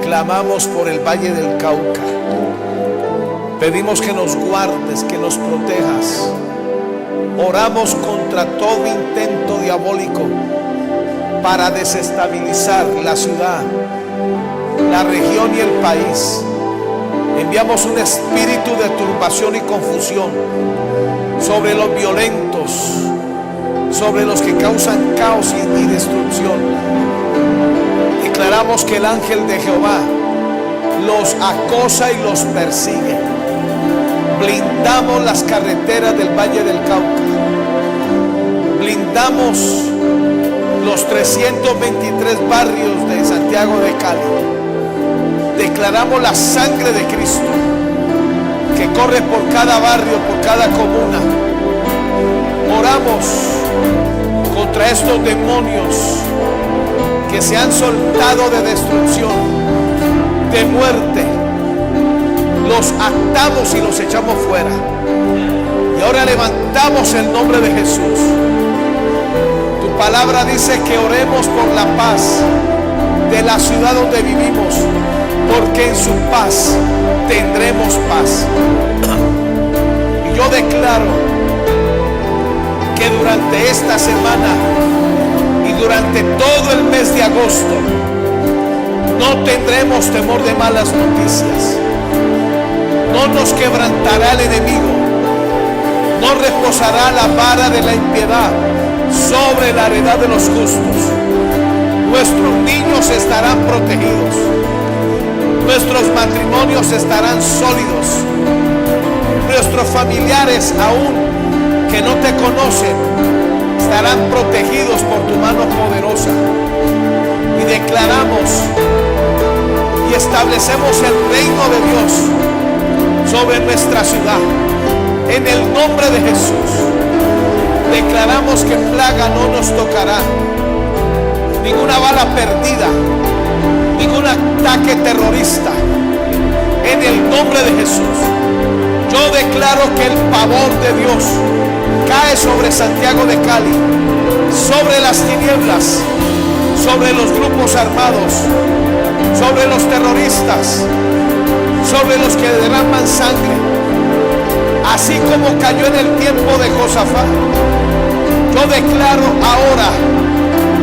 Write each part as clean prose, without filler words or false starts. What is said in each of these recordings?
Clamamos por el Valle del Cauca. Pedimos que nos guardes, que nos protejas. Oramos contra todo intento diabólico para desestabilizar la ciudad, la región y el país. Enviamos un espíritu de turbación y confusión sobre los violentos, sobre los que causan caos y destrucción. Declaramos que el ángel de Jehová los acosa y los persigue. Blindamos las carreteras del Valle del Cauca. Blindamos los 323 barrios de Santiago de Cali. Declaramos la sangre de Cristo que corre por cada barrio, por cada comuna. Oramos contra estos demonios que se han soltado de destrucción, de muerte. Los atamos y los echamos fuera. Y ahora levantamos el nombre de Jesús. Tu palabra dice que oremos por la paz de la ciudad donde vivimos, porque en su paz tendremos paz. Y yo declaro que durante esta semana y durante todo el mes de agosto no tendremos temor de malas noticias. No nos quebrantará el enemigo. No reposará la vara de la impiedad sobre la heredad de los justos. Nuestros niños estarán protegidos. Nuestros matrimonios estarán sólidos. Nuestros familiares, aún que no te conocen, estarán protegidos por tu mano poderosa. Y declaramos y establecemos el reino de Dios sobre nuestra ciudad. En el nombre de Jesús declaramos que plaga no nos tocará, ninguna bala perdida, ningún ataque terrorista. En el nombre de Jesús yo declaro que el pavor de Dios cae sobre Santiago de Cali, sobre las tinieblas, sobre los grupos armados, sobre los terroristas, sobre los que derraman sangre, así como cayó en el tiempo de Josafat. Yo declaro ahora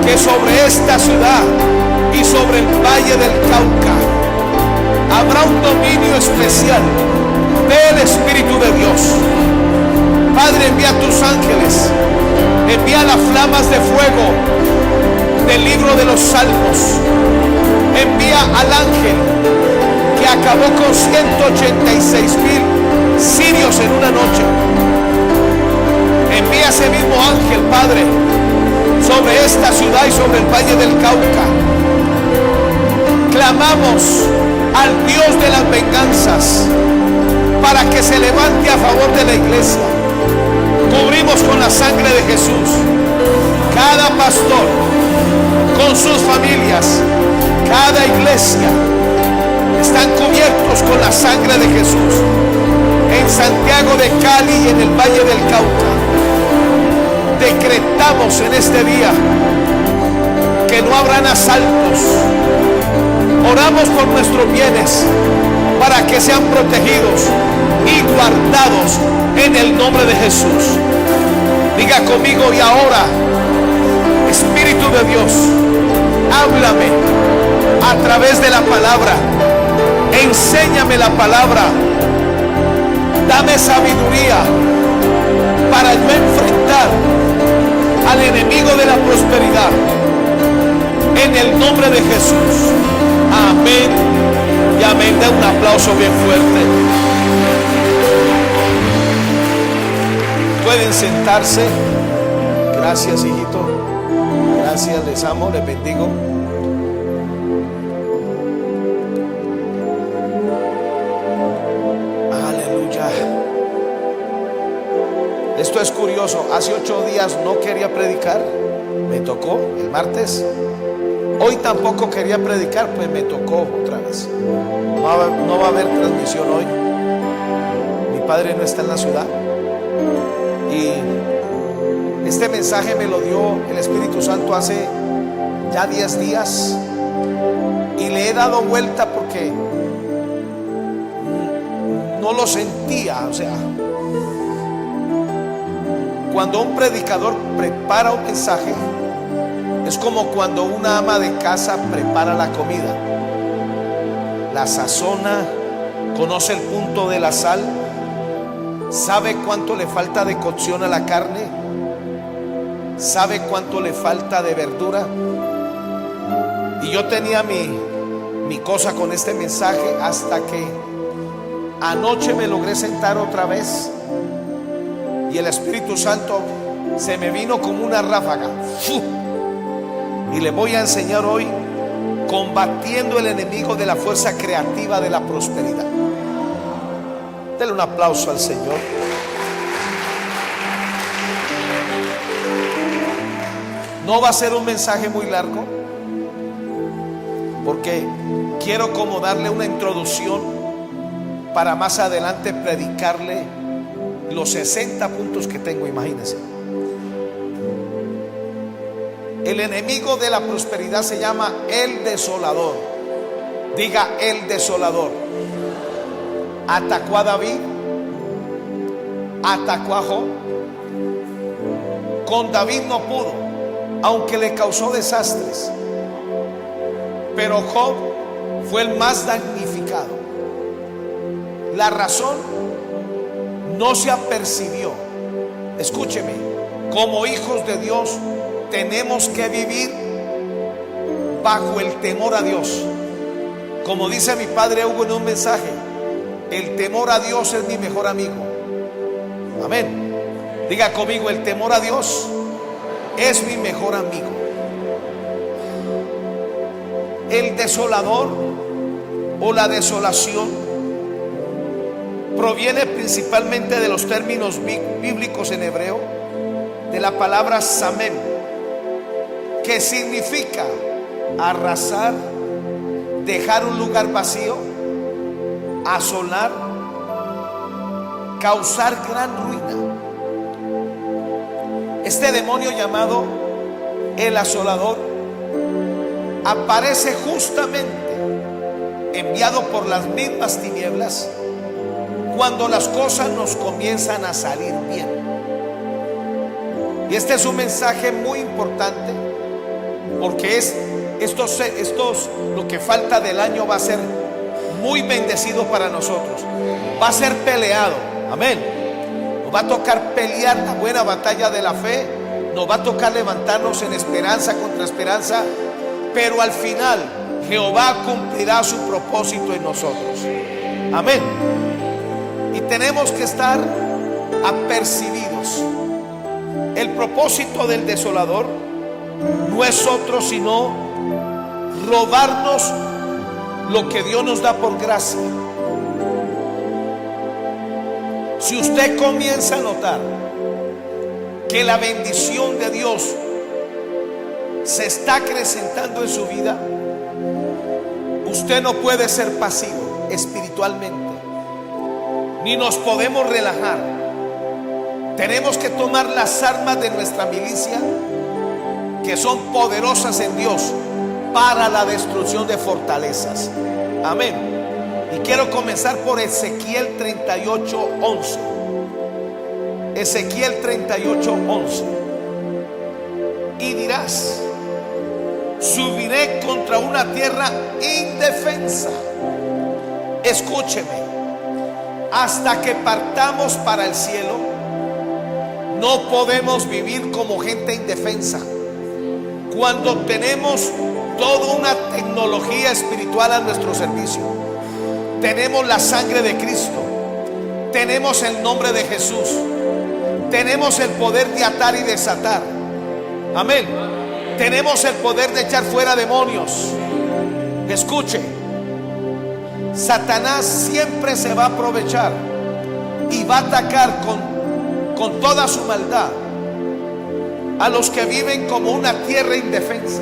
que sobre esta ciudad y sobre el Valle del Cauca habrá un dominio especial del Espíritu de Dios. Padre, envía tus ángeles, envía las flamas de fuego del libro de los Salmos, envía al ángel que acabó con 186,000 sirios en una noche. Envía ese mismo ángel, Padre, sobre esta ciudad y sobre el Valle del Cauca. Clamamos al Dios de las venganzas para que se levante a favor de la iglesia. Cubrimos con la sangre de Jesús cada pastor con sus familias, cada iglesia. Están cubiertos con la sangre de Jesús. En Santiago de Cali y en el Valle del Cauca decretamos en este día que no habrán asaltos. Oramos por nuestros bienes para que sean protegidos y guardados en el nombre de Jesús. Diga conmigo: y ahora, Espíritu de Dios, háblame a través de la palabra. Enséñame la palabra. Dame sabiduría para yo enfrentar al enemigo de la prosperidad. En el nombre de Jesús. Amén y amén. Da un aplauso bien fuerte. Pueden sentarse. Gracias, hijito. Gracias, les amo, les bendigo. Esto es curioso. Hace 8 días no quería predicar, me tocó el martes. Hoy tampoco quería predicar, pues me tocó otra vez. No va a haber transmisión hoy. Mi padre no está en la ciudad. Y este mensaje me lo dio el Espíritu Santo hace ya 10 días y le he dado vuelta porque no lo sentía. O sea, cuando un predicador prepara un mensaje, es como cuando una ama de casa prepara la comida. La sazona, conoce el punto de la sal, sabe cuánto le falta de cocción a la carne, sabe cuánto le falta de verdura. Y yo tenía mi cosa con este mensaje hasta que anoche me logré sentar otra vez y el Espíritu Santo se me vino como una ráfaga. Y le voy a enseñar hoy combatiendo el enemigo de la fuerza creativa de la prosperidad. Denle un aplauso al Señor. No va a ser un mensaje muy largo, porque quiero como darle una introducción para más adelante predicarle los 60 puntos que tengo. Imagínense. El enemigo de la prosperidad se llama el desolador. Diga: el desolador. Atacó a David, atacó a Job. Con David no pudo, aunque le causó desastres, pero Job fue el más damnificado. La razón no se apercibió. Escúcheme, como hijos de Dios tenemos que vivir bajo el temor a Dios. Como dice mi padre Hugo en un mensaje, el temor a Dios es mi mejor amigo. Amén. Diga conmigo: el temor a Dios es mi mejor amigo. El desolador o la desolación proviene principalmente de los términos bíblicos en hebreo, de la palabra samem, que significa arrasar, dejar un lugar vacío, asolar, causar gran ruina. Este demonio llamado el asolador aparece justamente enviado por las mismas tinieblas cuando las cosas nos comienzan a salir bien. Y este es un mensaje muy importante, porque lo que falta del año va a ser muy bendecido para nosotros. Va a ser peleado. Amén. Nos va a tocar pelear la buena batalla de la fe. Nos va a tocar levantarnos en esperanza contra esperanza, pero al final Jehová cumplirá su propósito en nosotros. Amén. Y tenemos que estar apercibidos. El propósito del desolador no es otro sino robarnos lo que Dios nos da por gracia. Si usted comienza a notar que la bendición de Dios se está acrecentando en su vida, usted no puede ser pasivo espiritualmente, ni nos podemos relajar. Tenemos que tomar las armas de nuestra milicia, que son poderosas en Dios para la destrucción de fortalezas. Amén. Y quiero comenzar por Ezequiel 38:11. Ezequiel 38:11. Y dirás: subiré contra una tierra indefensa. Escúcheme, hasta que partamos para el cielo, no podemos vivir como gente indefensa. Cuando tenemos toda una tecnología espiritual a nuestro servicio, tenemos la sangre de Cristo, tenemos el nombre de Jesús, tenemos el poder de atar y desatar. Amén. Tenemos el poder de echar fuera demonios. Escuche, Satanás siempre se va a aprovechar y va a atacar con toda su maldad a los que viven como una tierra indefensa.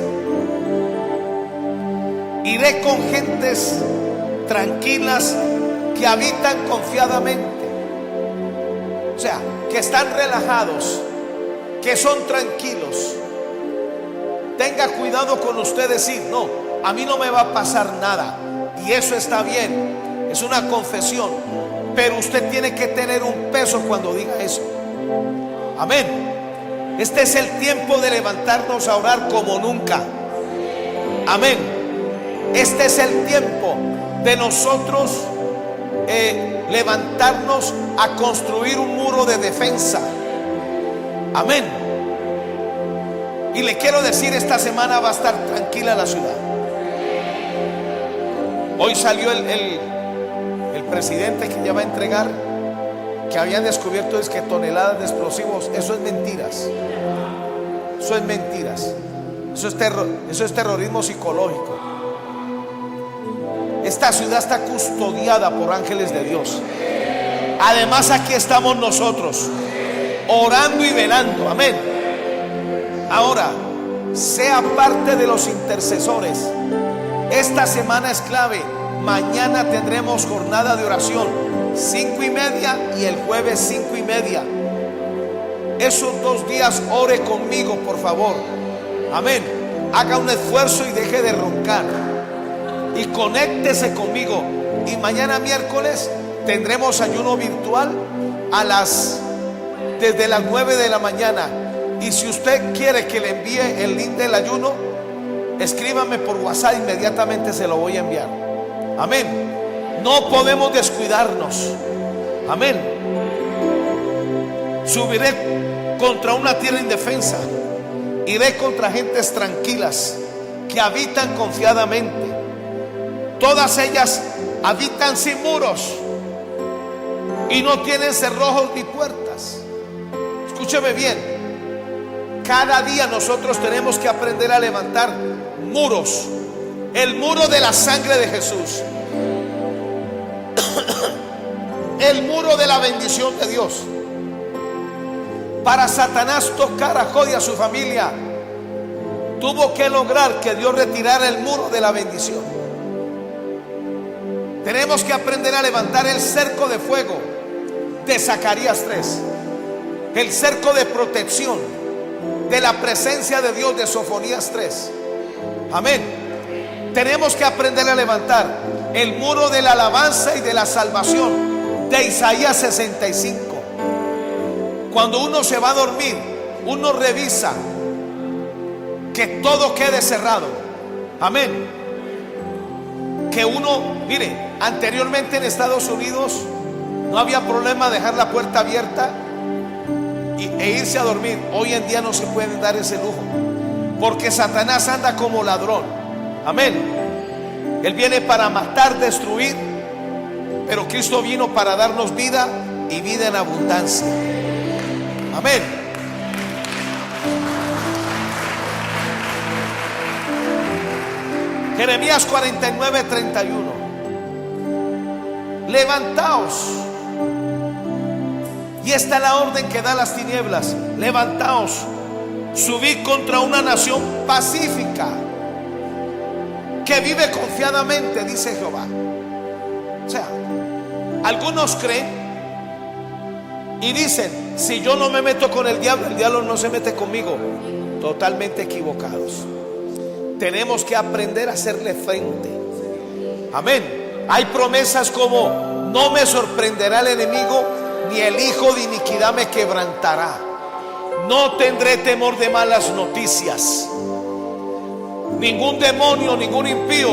Iré con gentes tranquilas que habitan confiadamente, o sea, que están relajados, que son tranquilos, tenga cuidado con usted decir, no, a mí no me va a pasar nada. Y eso está bien, es una confesión. Pero usted tiene que tener un peso cuando diga eso. Amén. Este es el tiempo de levantarnos a orar como nunca. Amén. Este es el tiempo de nosotros levantarnos a construir un muro de defensa. Amén. Y le quiero decir, esta semana va a estar tranquila la ciudad. Hoy salió el presidente que ya va a entregar que habían descubierto es que toneladas de explosivos. Eso es mentiras. Eso es mentiras. Eso es terrorismo psicológico. Esta ciudad está custodiada por ángeles de Dios. Además, aquí estamos nosotros orando y velando. Amén. Ahora, sea parte de los intercesores. Esta semana es clave. Mañana tendremos jornada de oración 5:30 y el jueves 5:30. Esos 2 días ore conmigo, por favor. Amén. Haga un esfuerzo y deje de roncar y conéctese conmigo. Y mañana miércoles tendremos ayuno virtual desde las 9 de la mañana. Y si usted quiere que le envíe el link del ayuno, escríbame por WhatsApp, inmediatamente se lo voy a enviar. Amén. No podemos descuidarnos. Amén. Subiré contra una tierra indefensa. Iré contra gentes tranquilas que habitan confiadamente. Todas ellas habitan sin muros y no tienen cerrojos ni puertas. Escúcheme bien. Cada día nosotros tenemos que aprender a levantar muros. El muro de la sangre de Jesús. El muro de la bendición de Dios. Para Satanás tocar a Job y a su familia, tuvo que lograr que Dios retirara el muro de la bendición. Tenemos que aprender a levantar el cerco de fuego de Zacarías 3. El cerco de protección de la presencia de Dios de Sofonías 3. Amén. Tenemos que aprender a levantar el muro de la alabanza y de la salvación de Isaías 65. Cuando uno se va a dormir, uno revisa que todo quede cerrado. Amén. Que uno, mire, anteriormente en Estados Unidos no había problema dejar la puerta abierta e irse a dormir. Hoy en día no se pueden dar ese lujo, porque Satanás anda como ladrón. Amén. Él viene para matar, destruir, pero Cristo vino para darnos vida y vida en abundancia. Amén. Jeremías 49:31. Levantaos. Y esta es la orden que da las tinieblas. Levantaos, subid contra una nación pacífica que vive confiadamente, dice Jehová. O sea, algunos creen y dicen, si yo no me meto con el diablo no se mete conmigo. Totalmente equivocados. Tenemos que aprender a hacerle frente. Amén. Hay promesas como: no me sorprenderá el enemigo, ni el hijo de iniquidad me quebrantará. No tendré temor de malas noticias. Ningún demonio, ningún impío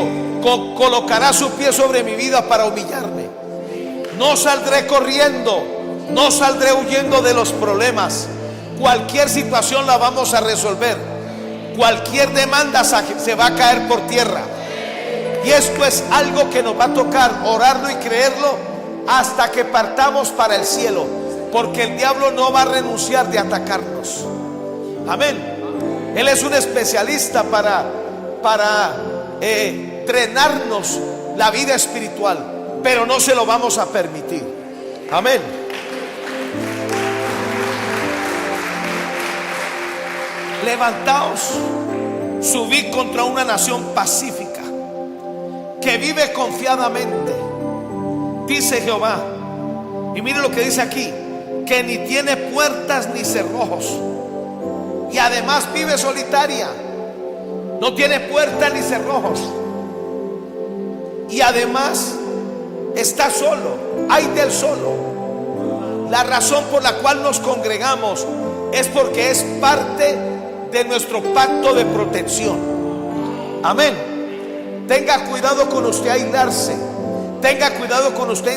colocará su pie sobre mi vida para humillarme. No saldré corriendo, no saldré huyendo de los problemas. Cualquier situación la vamos a resolver. Cualquier demanda se va a caer por tierra. Y esto es algo que nos va a tocar orarlo y creerlo hasta que partamos para el cielo, porque el diablo no va a renunciar de atacarnos. Amén. Él es un especialista para drenarnos la vida espiritual, pero no se lo vamos a permitir. Amén. Levantaos, subid contra una nación pacífica que vive confiadamente, dice Jehová. Y mire lo que dice aquí: que ni tiene puertas ni cerrojos, y además vive solitaria. no tiene puertas ni cerrojos, y además está solo. Hay del solo. La razón por la cual nos congregamos es porque es parte de nuestro pacto de protección. Amén. Tenga cuidado con usted aislarse. Tenga cuidado con usted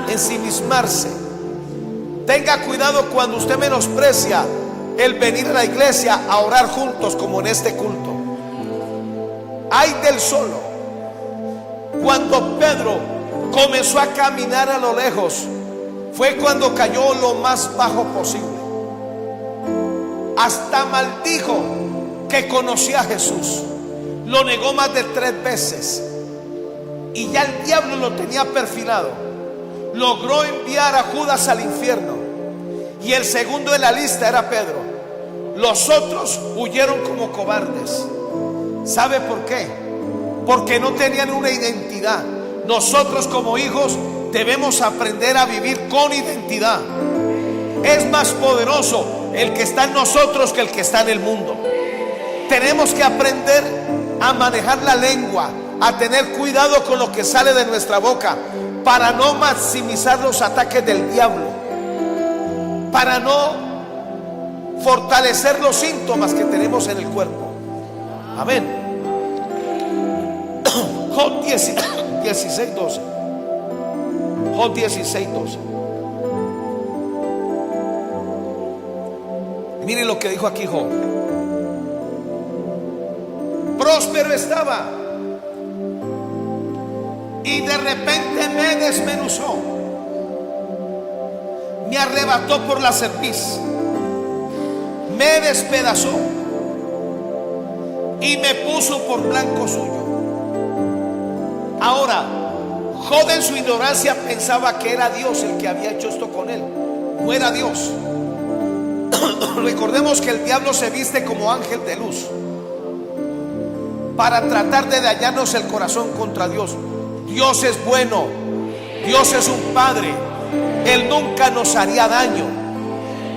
ensimismarse. Tenga cuidado cuando usted menosprecia el venir a la iglesia a orar juntos como en este culto. Hay del solo. Cuando Pedro comenzó a caminar a lo lejos, fue cuando cayó lo más bajo posible. Hasta maldijo que conocía a Jesús. Lo negó más de 3 veces. Y ya el diablo lo tenía perfilado. Logró enviar a Judas al infierno. Y el segundo en la lista era Pedro. Los otros huyeron como cobardes. ¿Sabe por qué? Porque no tenían una identidad. Nosotros como hijos debemos aprender a vivir con identidad. Es más poderoso el que está en nosotros que el que está en el mundo. Tenemos que aprender a manejar la lengua, a tener cuidado con lo que sale de nuestra boca, para no maximizar los ataques del diablo, para no fortalecer los síntomas que tenemos en el cuerpo. Amén. Job 16:12. Job 16:12. Miren lo que dijo aquí Job. Próspero estaba y de repente me desmenuzó, me arrebató por la cerviz, me despedazó y me puso por blanco suyo. Ahora, Job en su ignorancia pensaba que era Dios el que había hecho esto con él. No era Dios. Recordemos que el diablo se viste como ángel de luz para tratar de dañarnos el corazón contra Dios. Dios es bueno, Dios es un padre. Él nunca nos haría daño.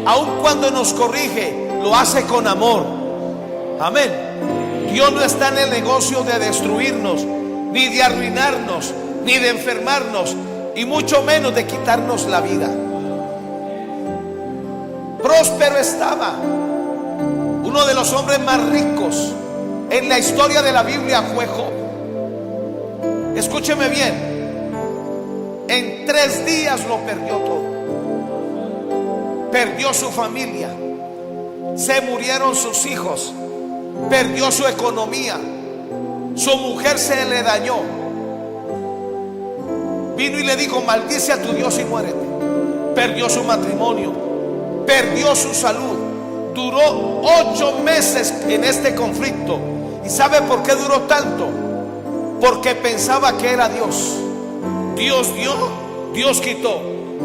Aun cuando nos corrige, lo hace con amor. Amén. Dios no está en el negocio de destruirnos, ni de arruinarnos, ni de enfermarnos, y mucho menos de quitarnos la vida. Próspero estaba. Uno de los hombres más ricos en la historia de la Biblia fue Job. Escúcheme bien. En 3 días lo perdió todo. Perdió su familia, se murieron sus hijos, perdió su economía, su mujer se le dañó. Vino y le dijo: maldice a tu Dios y muérete. Perdió su matrimonio, perdió su salud. Duró 8 meses en este conflicto. ¿Y sabe por qué duró tanto? Porque pensaba que era Dios. Dios dio, Dios quitó.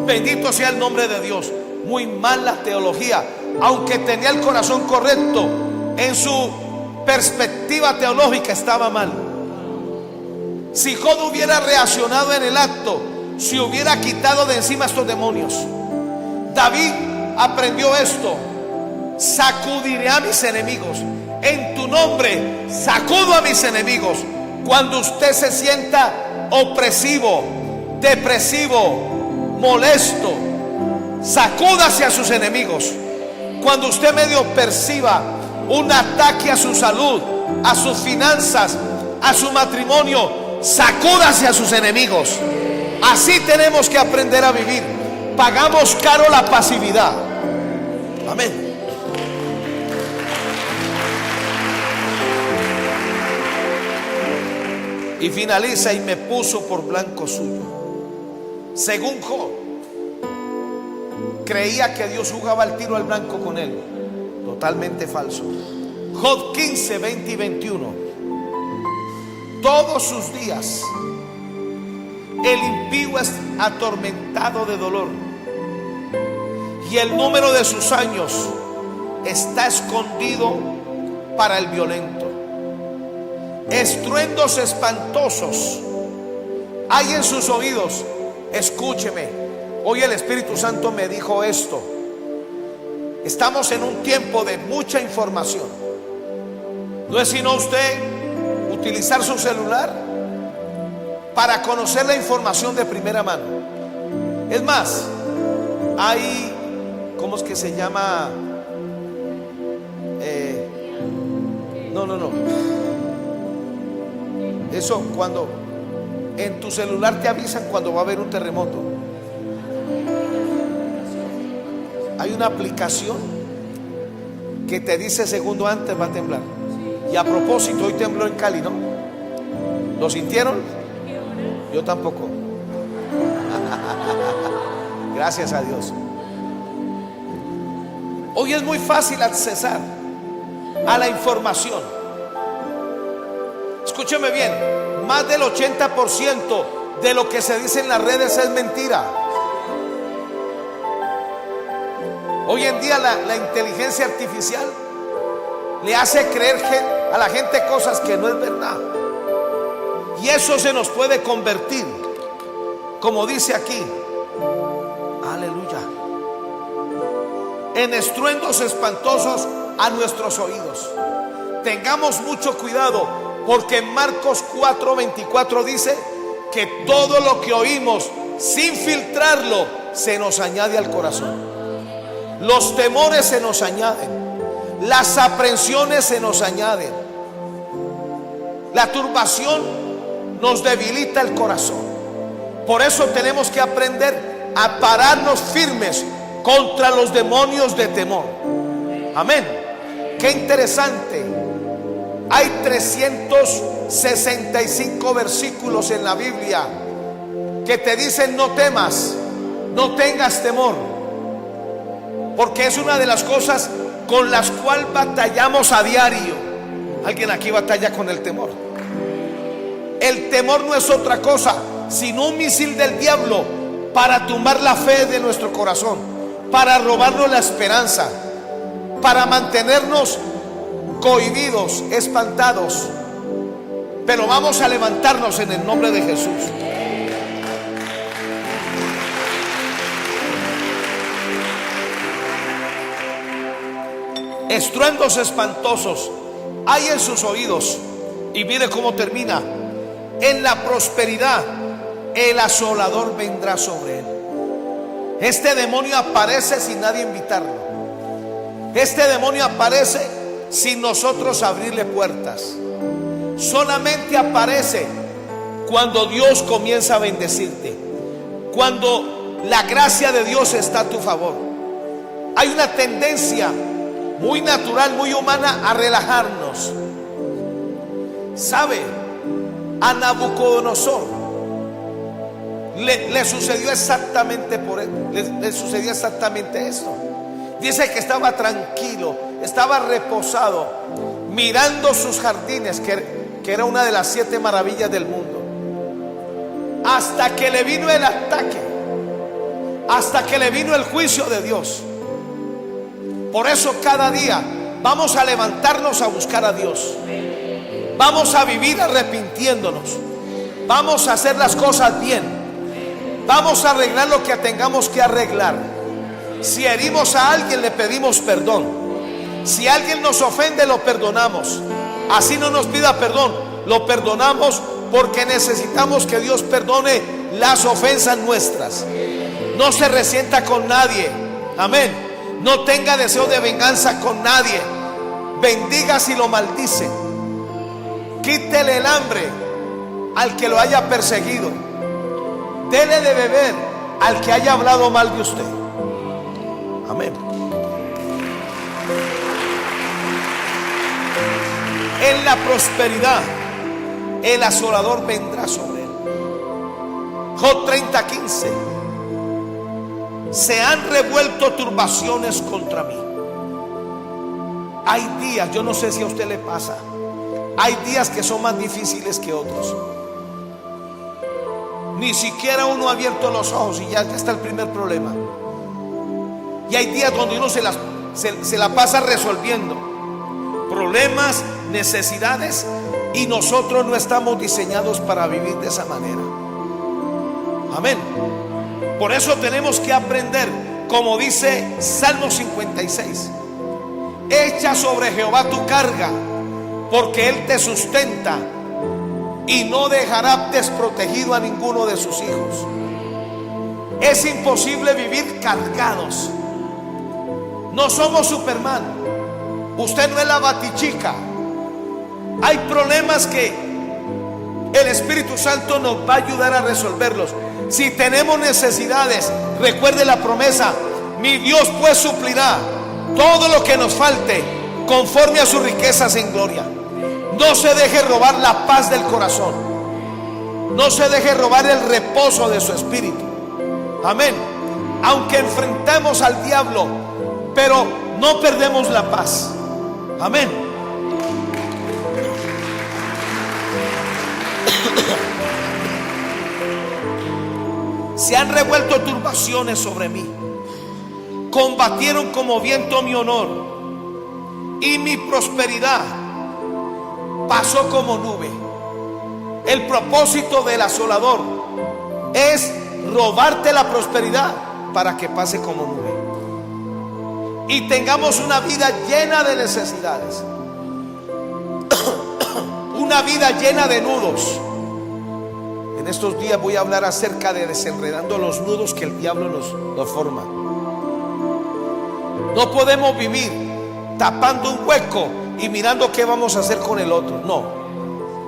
Bendito sea el nombre de Dios. Muy mala teología. Aunque tenía el corazón correcto, en su perspectiva teológica estaba mal. Si Job hubiera reaccionado en el acto, se hubiera quitado de encima estos demonios. David aprendió esto: sacudiré a mis enemigos. En tu nombre sacudo a mis enemigos. Cuando usted se sienta opresivo, depresivo, molesto, sacúdase a sus enemigos. Cuando usted medio perciba un ataque a su salud, a sus finanzas, a su matrimonio, sacúdase a sus enemigos. Así tenemos que aprender a vivir. Pagamos caro la pasividad. Amén. Y finaliza: y me puso por blanco suyo. Según Job, creía que Dios jugaba el tiro al blanco con él. Totalmente falso. Job 15, 20 y 21. Todos sus días el impío es atormentado de dolor, y el número de sus años está escondido para el violento. Estruendos espantosos hay en sus oídos. Escúcheme, hoy el Espíritu Santo me dijo esto. Estamos en un tiempo de mucha información. No es sino usted utilizar su celular para conocer la información de primera mano. Es más, hay, ¿cómo es que se llama? No. Eso cuando en tu celular te avisan cuando va a haber un terremoto. Hay una aplicación que te dice segundo antes va a temblar. Y a propósito, hoy tembló en Cali, ¿no? ¿Lo sintieron? Yo tampoco. Gracias a Dios. Hoy es muy fácil accesar a la información. Escúcheme bien, más del 80% de lo que se dice en las redes es mentira. Hoy en día la inteligencia artificial le hace creer a la gente cosas que no es verdad. Y eso se nos puede convertir, como dice aquí, aleluya, en estruendos espantosos a nuestros oídos. Tengamos mucho cuidado, porque en Marcos 4:24 dice que todo lo que oímos sin filtrarlo se nos añade al corazón. Los temores se nos añaden, las aprensiones se nos añaden, la turbación nos debilita el corazón. Por eso tenemos que aprender a pararnos firmes contra los demonios de temor. Amén. Qué interesante. Hay 365 versículos en la Biblia que te dicen no temas, no tengas temor, porque es una de las cosas con las cuales batallamos a diario. ¿Alguien aquí batalla con el temor? El temor no es otra cosa sino un misil del diablo para tumbar la fe de nuestro corazón, para robarnos la esperanza, para mantenernos cohibidos, espantados. Pero vamos a levantarnos en el nombre de Jesús. Estruendos espantosos hay en sus oídos. Y mire cómo termina: en la prosperidad el asolador vendrá sobre él. Este demonio aparece sin nadie invitarlo. Este demonio aparece sin nosotros abrirle puertas. Solamente aparece cuando Dios comienza a bendecirte, cuando la gracia de Dios está a tu favor. Hay una tendencia muy natural, muy humana, a relajarnos. ¿Sabe? A Nabucodonosor le sucedió exactamente le sucedió exactamente esto. Dice que estaba tranquilo, estaba reposado, mirando sus jardines, que era una de las 7 maravillas del mundo, hasta que le vino el ataque, hasta que le vino el juicio de Dios. Por eso cada día vamos a levantarnos a buscar a Dios. Vamos a vivir arrepintiéndonos. Vamos a hacer las cosas bien. Vamos a arreglar lo que tengamos que arreglar. Si herimos a alguien, le pedimos perdón. Si alguien nos ofende, lo perdonamos. Así no nos pida perdón, lo perdonamos, porque necesitamos que Dios perdone las ofensas nuestras. No se resienta con nadie. Amén. No tenga deseo de venganza con nadie. Bendiga si lo maldice. Quítele el hambre al que lo haya perseguido. Dele de beber al que haya hablado mal de usted. Amén. En la prosperidad el asolador vendrá sobre él. Job 30:15. Se han revuelto turbaciones contra mí. Hay días, yo no sé si a usted le pasa, hay días que son más difíciles que otros. Ni siquiera uno ha abierto los ojos y ya está el primer problema. Y hay días donde uno se la pasa resolviendo problemas, necesidades, y nosotros no estamos diseñados para vivir de esa manera. Amén. Por eso tenemos que aprender, como dice Salmo 56: echa sobre Jehová tu carga porque Él te sustenta y no dejará desprotegido a ninguno de sus hijos. Es imposible vivir cargados. No somos Superman. Usted no es la Batichica. Hay problemas que el Espíritu Santo nos va a ayudar a resolverlos. Si tenemos necesidades, recuerde la promesa: mi Dios pues suplirá todo lo que nos falte conforme a sus riquezas en gloria. No se deje robar la paz del corazón. No se deje robar el reposo de su espíritu. Amén. Aunque enfrentemos al diablo, pero no perdemos la paz. Amén. Se han revuelto turbaciones sobre mí. Combatieron como viento mi honor, y mi prosperidad pasó como nube. El propósito del asolador es robarte la prosperidad para que pase como nube y tengamos una vida llena de necesidades, una vida llena de nudos. En estos días voy a hablar acerca de desenredando los nudos que el diablo nos forma. No podemos vivir tapando un hueco y mirando qué vamos a hacer con el otro. No.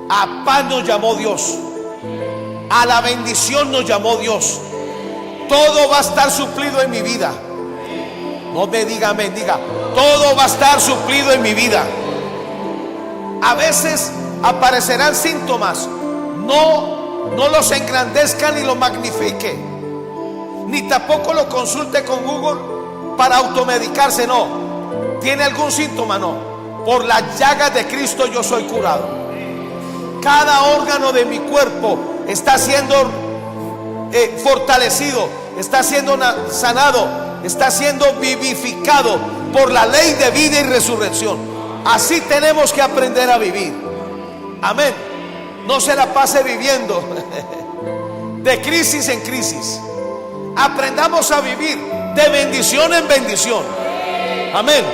A paz nos llamó Dios. A la bendición nos llamó Dios. Todo va a estar suplido en mi vida. No me diga amén, diga: todo va a estar suplido en mi vida. A veces aparecerán síntomas. No los engrandezca ni lo magnifique, ni tampoco lo consulte con Google para automedicarse. No. ¿Tiene algún síntoma? No. Por las llagas de Cristo yo soy curado. Cada órgano de mi cuerpo está siendo fortalecido, está siendo sanado, está siendo vivificado por la ley de vida y resurrección. Así tenemos que aprender a vivir. Amén. No se la pase viviendo de crisis en crisis. Aprendamos a vivir de bendición en bendición. Amén.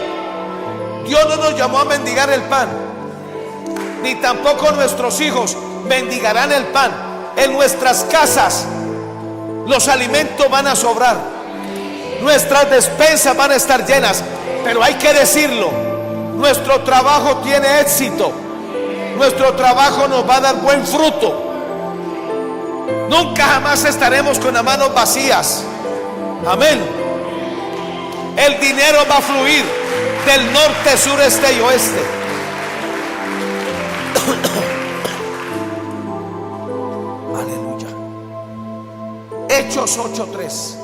Dios no nos llamó a mendigar el pan, ni tampoco nuestros hijos mendigarán el pan. En nuestras casas los alimentos van a sobrar, nuestras despensas van a estar llenas. Pero hay que decirlo: nuestro trabajo tiene éxito. Nuestro trabajo nos va a dar buen fruto. Nunca jamás estaremos con las manos vacías. Amén. El dinero va a fluir del norte, sur, este y oeste. Aleluya. Hechos 8:3.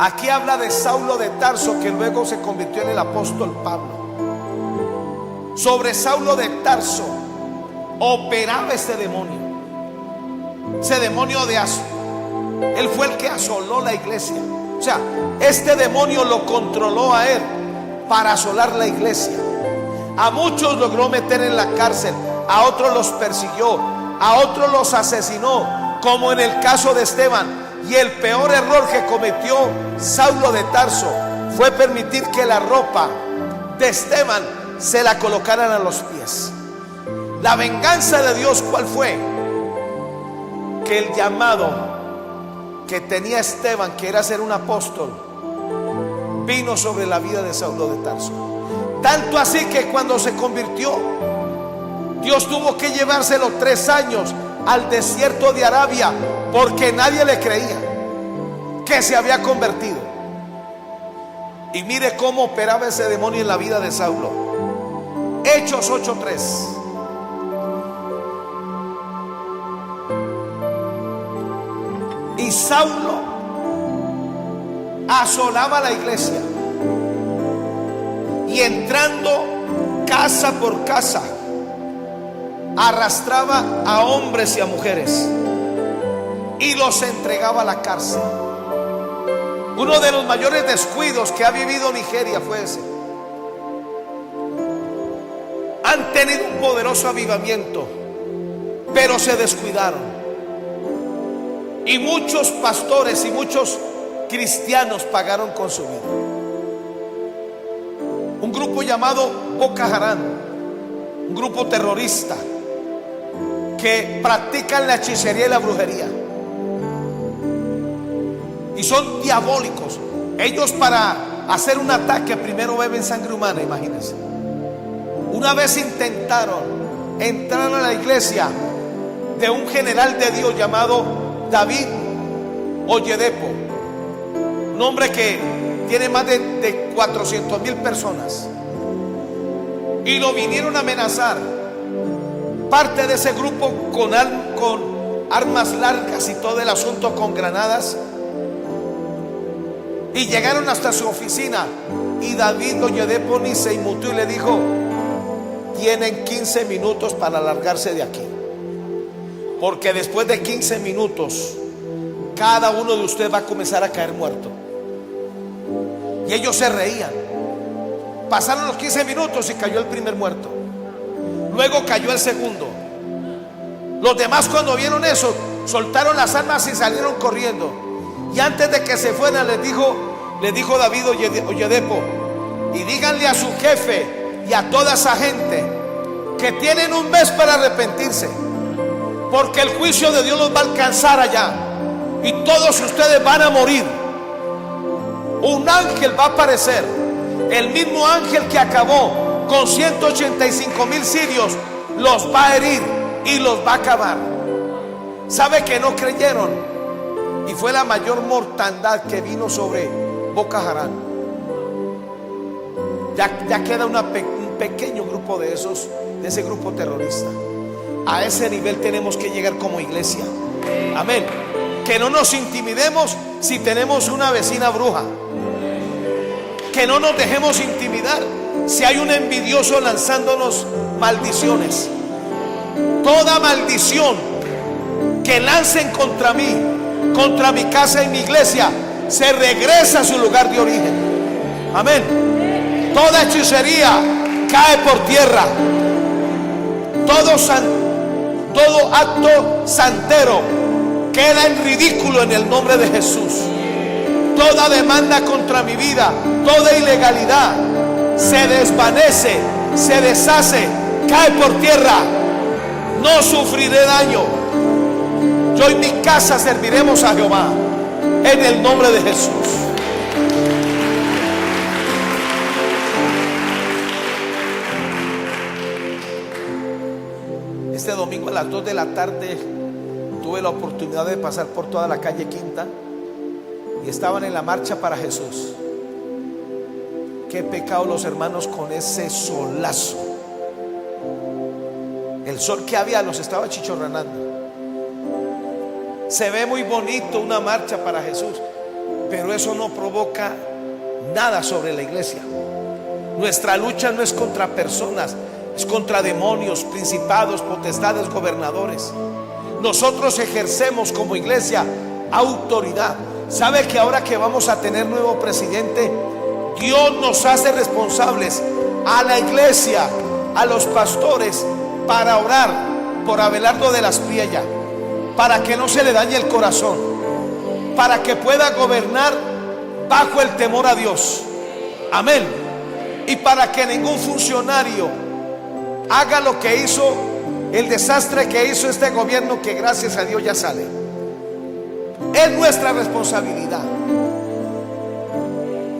Aquí habla de Saulo de Tarso, que luego se convirtió en el apóstol Pablo. Sobre Saulo de Tarso operaba este demonio. Ese demonio de él fue el que asoló la iglesia. O sea, este demonio lo controló a él para asolar la iglesia. A muchos logró meter en la cárcel, a otros los persiguió, a otros los asesinó, como en el caso de Esteban. Y el peor error que cometió Saulo de Tarso fue permitir que la ropa de Esteban se la colocaran a los pies. La venganza de Dios, ¿cuál fue? Que el llamado que tenía Esteban, que era ser un apóstol, vino sobre la vida de Saulo de Tarso. Tanto así que cuando se convirtió, Dios tuvo que llevárselo 3 años al desierto de Arabia, porque nadie le creía que se había convertido. Y mire cómo operaba ese demonio en la vida de Saulo. Hechos 8:3. Y Saulo asolaba la iglesia, y entrando casa por casa arrastraba a hombres y a mujeres y los entregaba a la cárcel. Uno de los mayores descuidos que ha vivido Nigeria fue ese. Han tenido un poderoso avivamiento, pero se descuidaron. Y muchos pastores y muchos cristianos pagaron con su vida. Un grupo llamado Boko Haram un grupo terrorista que practican la hechicería y la brujería. Y son diabólicos. Ellos, para hacer un ataque, primero beben sangre humana, imagínense. Una vez intentaron entrar a la iglesia de un general de Dios llamado David Oyedepo, un hombre que tiene más de 400,000 personas, y lo vinieron a amenazar. Parte de ese grupo con armas largas y todo el asunto, con granadas, y llegaron hasta su oficina. Y David Oyedepo ni se inmutó y le dijo: tienen 15 minutos para largarse de aquí, porque después de 15 minutos cada uno de ustedes va a comenzar a caer muerto. Y ellos se reían. Pasaron los 15 minutos y cayó el primer muerto. Luego cayó el segundo. Los demás, cuando vieron eso, soltaron las armas y salieron corriendo. Y antes de que se fueran, le dijo David Oyedepo: y díganle a su jefe y a toda esa gente que tienen un mes para arrepentirse, porque el juicio de Dios los va a alcanzar allá y todos ustedes van a morir. Un ángel va a aparecer, el mismo ángel que acabó con 185,000 sirios, los va a herir y los va a acabar. ¿Sabe que no creyeron? Y fue la mayor mortandad que vino sobre Boko Haram. Ya queda un pequeño grupo de ese grupo terrorista. A ese nivel tenemos que llegar como iglesia. Amén. Que no nos intimidemos si tenemos una vecina bruja. Que no nos dejemos intimidar si hay un envidioso lanzándonos maldiciones. Toda maldición que lancen contra mí, contra mi casa y mi iglesia, se regresa a su lugar de origen. Amén. Toda hechicería cae por tierra. Todo acto santero queda en ridículo en el nombre de Jesús. Toda demanda contra mi vida, toda ilegalidad se desvanece, se deshace, cae por tierra. No sufriré daño. Yo y mi casa serviremos a Jehová en el nombre de Jesús. Este domingo a las 2 de la tarde tuve la oportunidad de pasar por toda la calle Quinta y estaban en la marcha para Jesús. Qué pecado los hermanos con ese solazo. El sol que había los estaba chichorranando. Se ve muy bonito una marcha para Jesús, pero eso no provoca nada sobre la iglesia. Nuestra lucha no es contra personas, es contra demonios, principados, potestades, gobernadores. Nosotros ejercemos como iglesia autoridad. ¿Sabe que ahora que vamos a tener nuevo presidente, Dios nos hace responsables a la iglesia, a los pastores, para orar por Abelardo de las Priellas, para que no se le dañe el corazón, para que pueda gobernar bajo el temor a Dios? Amén. Y para que ningún funcionario haga lo que hizo, el desastre que hizo este gobierno, que gracias a Dios ya sale. Es nuestra responsabilidad.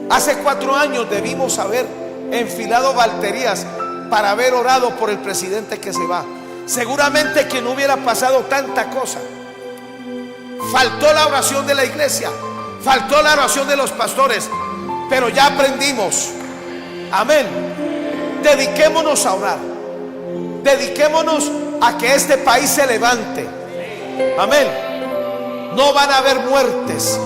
Hace 4 años debimos haber enfilado baterías para haber orado por el presidente que se va. Seguramente que no hubiera pasado tanta cosa. Faltó la oración de la iglesia, faltó la oración de los pastores, pero ya aprendimos. Amén. Dediquémonos a orar. Dediquémonos a que este país se levante. Amén. No van a haber muertes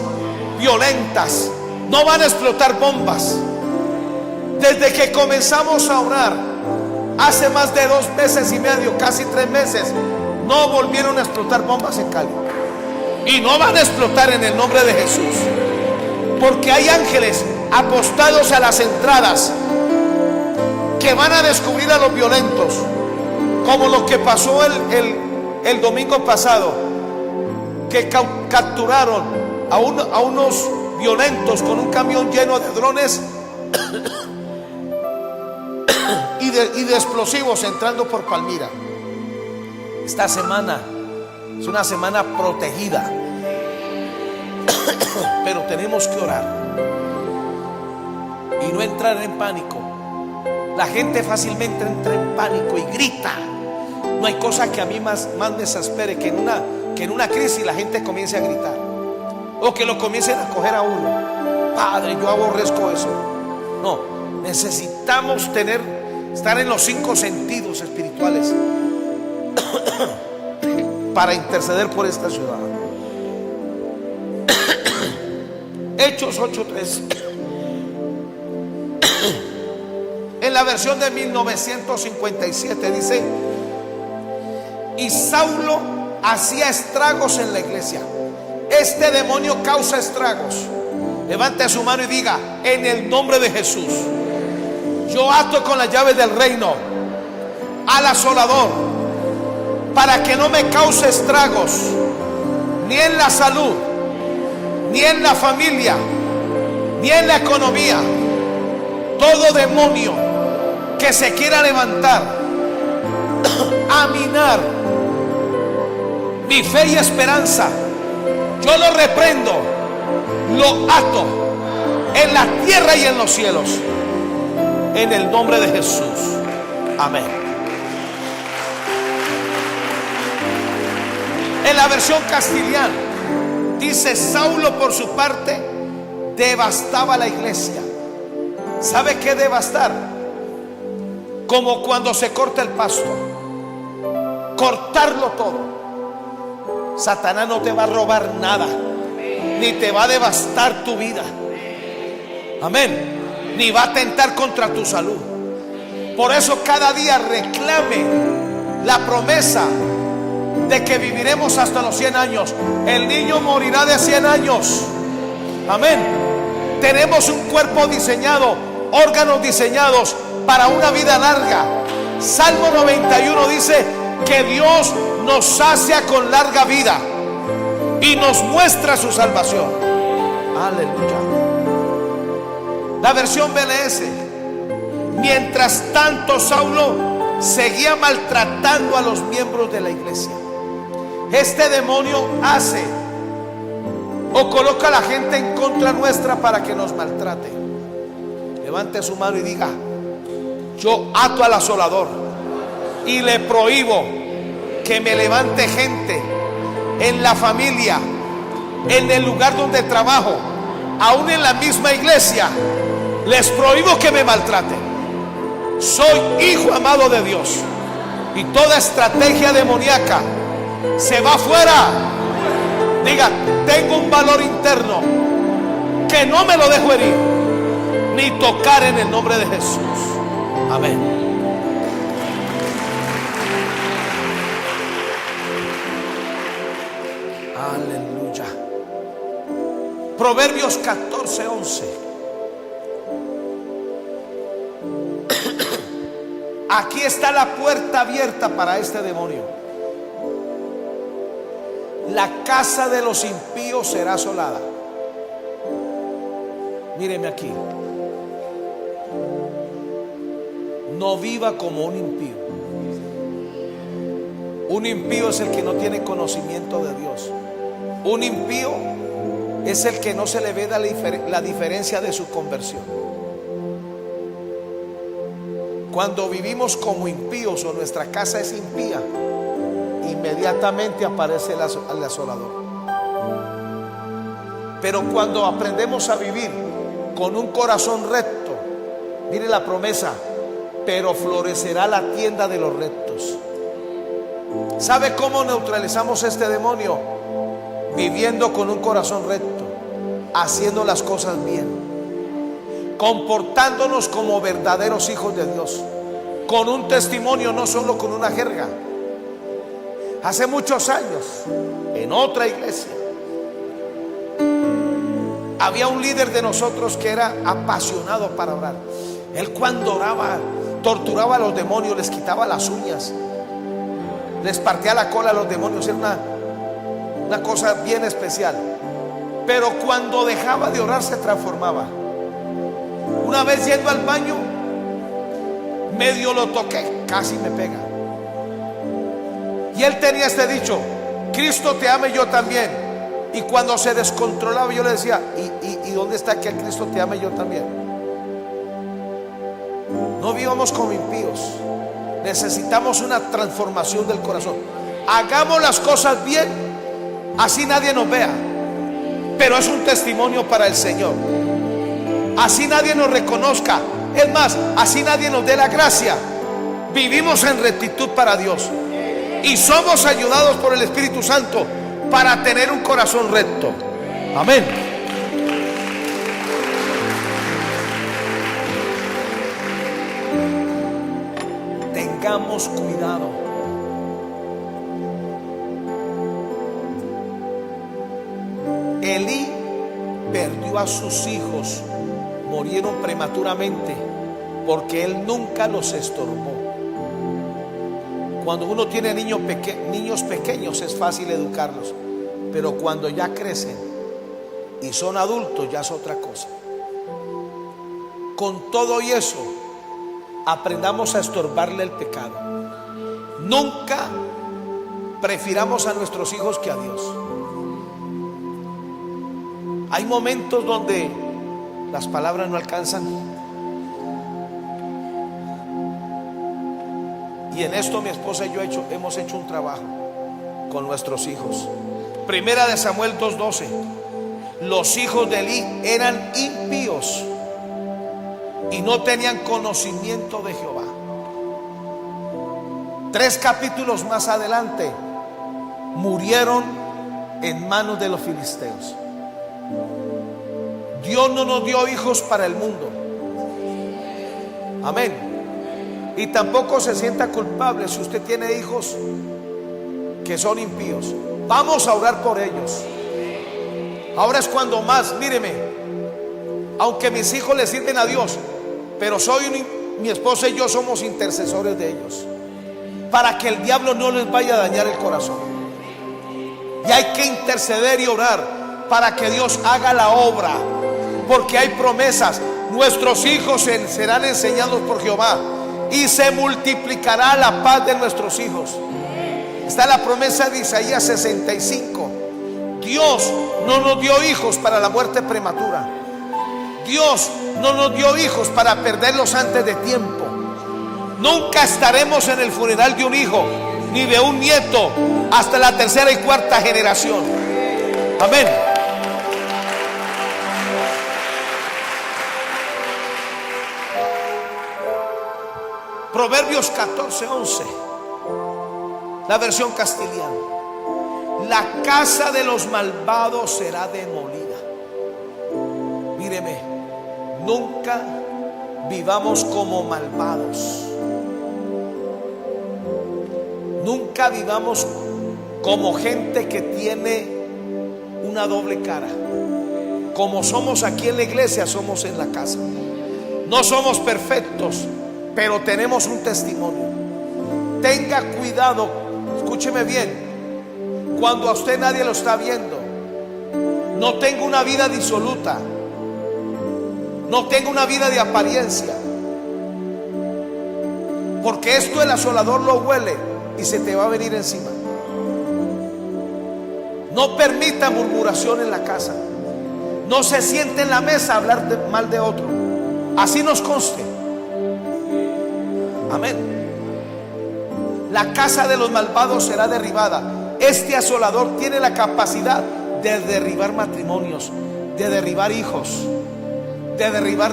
violentas, no van a explotar bombas. Desde que comenzamos a orar hace más de 2 meses y medio, casi 3 meses, no volvieron a explotar bombas en Cali. Y no van a explotar en el nombre de Jesús, porque hay ángeles apostados a las entradas que van a descubrir a los violentos, como lo que pasó el domingo pasado, que capturaron a unos violentos con un camión lleno de drones y y de explosivos entrando por Palmira. Esta semana es una semana protegida, pero tenemos que orar y no entrar en pánico. La gente fácilmente entra en pánico y grita. No hay cosa que a mí más me desespere que en una crisis la gente comience a gritar, o que lo comiencen a coger a uno. Padre, yo aborrezco eso. No, necesitamos estar en los 5 sentidos espirituales para interceder por esta ciudad. Hechos 8:3. En la versión de 1957 dice: y Saulo hacía estragos en la iglesia. Este demonio causa estragos. Levante su mano y diga: en el nombre de Jesús, yo ato con las llaves del reino al asolador, para que no me cause estragos, ni en la salud, ni en la familia, ni en la economía. Todo demonio que se quiera levantar a minar mi fe y esperanza, yo lo reprendo, lo ato en la tierra y en los cielos, en el nombre de Jesús. Amén. En la versión castellana dice: Saulo por su parte devastaba la iglesia. ¿Sabe qué devastar? Como cuando se corta el pasto, cortarlo todo. Satanás no te va a robar nada, ni te va a devastar tu vida. Amén. Ni va a atentar contra tu salud. Por eso cada día reclame la promesa de que viviremos hasta los 100 años. El niño morirá de 100 años. Amén. Tenemos un cuerpo diseñado, órganos diseñados para una vida larga. Salmo 91 dice que Dios nos sacia con larga vida y nos muestra su salvación. Aleluya. La versión BLS: mientras tanto Saulo seguía maltratando a los miembros de la iglesia. Este demonio hace o coloca a la gente en contra nuestra para que nos maltrate. Levante su mano y diga: yo ato al asolador y le prohíbo que me levante gente en la familia, en el lugar donde trabajo, aún en la misma iglesia. Les prohíbo que me maltraten. Soy hijo amado de Dios, y toda estrategia demoníaca se va fuera. Diga: tengo un valor interno que no me lo dejo herir ni tocar, en el nombre de Jesús. Amén. Aleluya. Proverbios 14:11. Aquí está la puerta abierta para este demonio. La casa de los impíos será asolada. Míreme aquí. No viva como un impío. Un impío es el que no tiene conocimiento de Dios. Un impío es el que no se le ve la diferencia de su conversión. Cuando vivimos como impíos o nuestra casa es impía, inmediatamente aparece el asolador. Pero cuando aprendemos a vivir con un corazón recto, mire la promesa: pero florecerá la tienda de los rectos. ¿Sabe cómo neutralizamos este demonio? Viviendo con un corazón recto, haciendo las cosas bien, comportándonos como verdaderos hijos de Dios, con un testimonio, no solo con una jerga. Hace muchos años, en otra iglesia, había un líder de nosotros que era apasionado para orar. Él, cuando oraba, torturaba a los demonios, les quitaba las uñas, les partía la cola a los demonios. Era una cosa bien especial. Pero cuando dejaba de orar se transformaba. Una vez yendo al baño, medio lo toqué, casi me pega. Y él tenía este dicho: Cristo te ama y yo también. Y cuando se descontrolaba yo le decía: ¿y dónde está que el Cristo te ama y yo también? No vivamos como impíos. Necesitamos una transformación del corazón. Hagamos las cosas bien, así nadie nos vea, pero es un testimonio para el Señor. Así nadie nos reconozca, es más, así nadie nos dé la gracia. Vivimos en rectitud para Dios y somos ayudados por el Espíritu Santo para tener un corazón recto. Amén. Tengamos cuidado. Elí perdió a sus hijos, murieron prematuramente porque él nunca los estorbó. Cuando uno tiene niños pequeños es fácil educarlos, pero cuando ya crecen y son adultos ya es otra cosa. Con todo y eso, aprendamos a estorbarle el pecado. Nunca prefiramos a nuestros hijos que a Dios. Hay momentos donde las palabras no alcanzan, y en esto mi esposa y yo hemos hecho un trabajo con nuestros hijos. Primera de Samuel 2:12. Los hijos de Elí eran impíos y no tenían conocimiento de Jehová. 3 capítulos más adelante murieron en manos de los filisteos. Dios no nos dio hijos para el mundo. Amén. Y tampoco se sienta culpable si usted tiene hijos que son impíos. Vamos a orar por ellos. Ahora es cuando más, míreme, aunque mis hijos le sirven a Dios, pero mi esposa y yo somos intercesores de ellos, para que el diablo no les vaya a dañar el corazón. Y hay que interceder y orar para que Dios haga la obra, porque hay promesas. Nuestros hijos serán enseñados por Jehová y se multiplicará la paz de nuestros hijos. Está la promesa de Isaías 65. Dios no nos dio hijos para la muerte prematura. Dios no nos dio hijos para perderlos antes de tiempo. Nunca estaremos en el funeral de un hijo ni de un nieto hasta la 3ª y 4ª generación. Amén. Proverbios 14:11, la versión castellana. La casa de los malvados será demolida. Míreme, nunca vivamos como malvados. Nunca vivamos como gente que tiene una doble cara. Como somos aquí en la iglesia, somos en la casa. No somos perfectos, pero tenemos un testimonio. Tenga cuidado, escúcheme bien. Cuando a usted nadie lo está viendo, no tenga una vida disoluta, no tenga una vida de apariencia, porque esto el asolador lo huele y se te va a venir encima. No permita murmuración en la casa. No se siente en la mesa a hablar mal de otro. Así nos conste. Amén. La casa de los malvados será derribada. Este asolador tiene la capacidad de derribar matrimonios, de derribar hijos, de derribar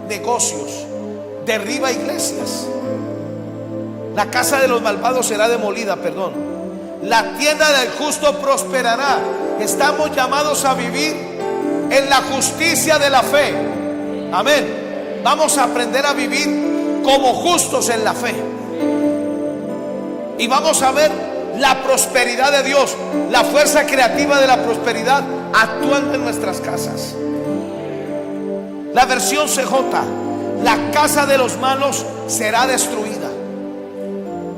negocios, derriba iglesias. La casa de los malvados será demolida, perdón. La tienda del justo prosperará. Estamos llamados a vivir en la justicia de la fe. Amén. Vamos a aprender a vivir como justos en la fe. Y vamos a ver la prosperidad de Dios, la fuerza creativa de la prosperidad actuando en nuestras casas. La versión CJ: la casa de los malos será destruida.